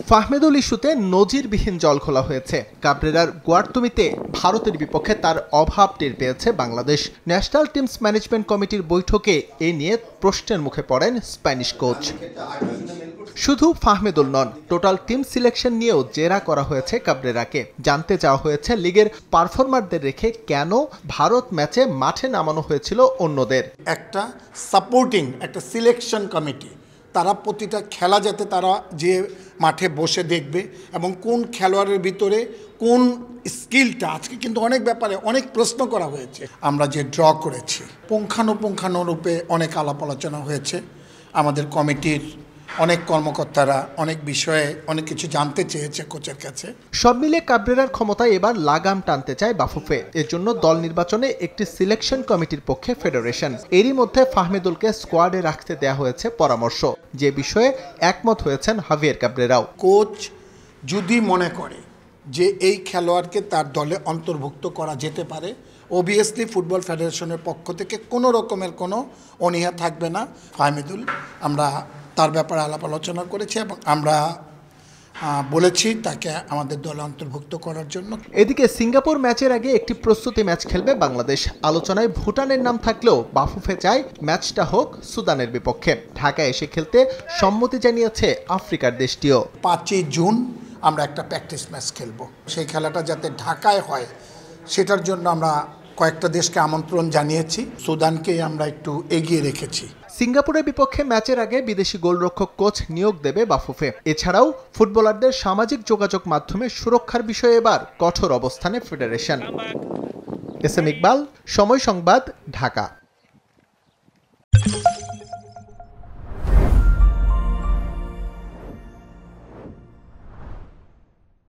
ফাহমেদুল ইস্যুতে নজিরবিহীন জল খোলা হয়েছে। কাবরেরার গোয়ার্তুমিতে ভারতের বিপক্ষে তার অভাব টের পেয়েছে বাংলাদেশ। ন্যাশনাল টিমস ম্যানেজমেন্ট কমিটির বৈঠকে এ নিয়ে প্রশ্নের মুখে পড়েন স্প্যানিশ কোচ। শুধু ফাহমেদুল নন, টোটাল টিম সিলেকশন নিয়েও জেরা করা হয়েছে কাবরেরাকে। জানতে চাওয়া হয়েছে লিগের পারফরমারদের রেখে কেন ভারত ম্যাচে মাঠে নামানো হয়েছিল অন্যদের। একটা সাপোর্টিং একটা সিলেকশন কমিটি, তারা প্রতিটা খেলা যাতে তারা যে মাঠে বসে দেখবে এবং কোন খেলোয়াড়ের ভিতরে কোন স্কিলটা, আজকে কিন্তু অনেক ব্যাপারে অনেক প্রশ্ন করা হয়েছে। আমরা যে ড্র করেছি পুঙ্খানুপুঙ্খানুরূপে অনেক আলাপ আলোচনা হয়েছে। আমাদের কমিটির অনেক কর্মকর্তারা অনেক বিষয়ে অনেক কিছু জানতে চেয়েছে কোচের কাছে। সব মিলে কাবরেরার ক্ষমতায় এবার লাগাম টানতে চায় বাফুফে। এর জন্য দল নির্বাচনে একটি সিলেকশন কমিটির পক্ষে ফেডারেশন। এরই মধ্যে ফাহমেদুলকে স্কোয়াডে রাখতে দেয়া হয়েছে পরামর্শ, যে বিষয়ে একমত হয়েছেন হাভিয়ের কাবরেরাও। কোচ যদি মনে করে যে এই খেলোয়াড়কে তার দলে অন্তর্ভুক্ত করা যেতে পারে, অবভিয়াসলি ফুটবল ফেডারেশনের পক্ষ থেকে কোনো রকমের কোনো অনীহা থাকবে না। ফাহমেদুল, আমরা তার ব্যাপারে আলাপ আলোচনা করেছি এবং আমরা বলেছি তাকে আমাদের দলে অন্তর্ভুক্ত করার জন্য। এদিকে সিঙ্গাপুর ম্যাচের আগে একটি প্রস্তুতি ম্যাচ খেলবে বাংলাদেশ। আলোচনায় ভুটানের নাম থাকলেও বাফুফে চায় ম্যাচটা হোক সুদানের বিপক্ষে। ঢাকায় এসে খেলতে সম্মতি জানিয়েছে আফ্রিকার দেশটিও। 5ই জুন আমরা একটা প্র্যাকটিস ম্যাচ খেলবো। সেই খেলাটা যাতে ঢাকায় হয় সেটার জন্য আমরা কয়েকটা দেশকে আমন্ত্রণ জানিয়েছি। সুদানকে আমরা একটু এগিয়ে রেখেছি। সিঙ্গাপুরের বিপক্ষে ম্যাচের আগে বিদেশি গোলরক্ষক কোচ নিয়োগ দেবে বাফুফে। এছাড়াও ফুটবলারদের সামাজিক যোগাযোগ মাধ্যমে সুরক্ষার বিষয়ে এবার কঠোর অবস্থানে ফেডারেশন। এস এম ইকবাল, সময় সংবাদ, ঢাকা।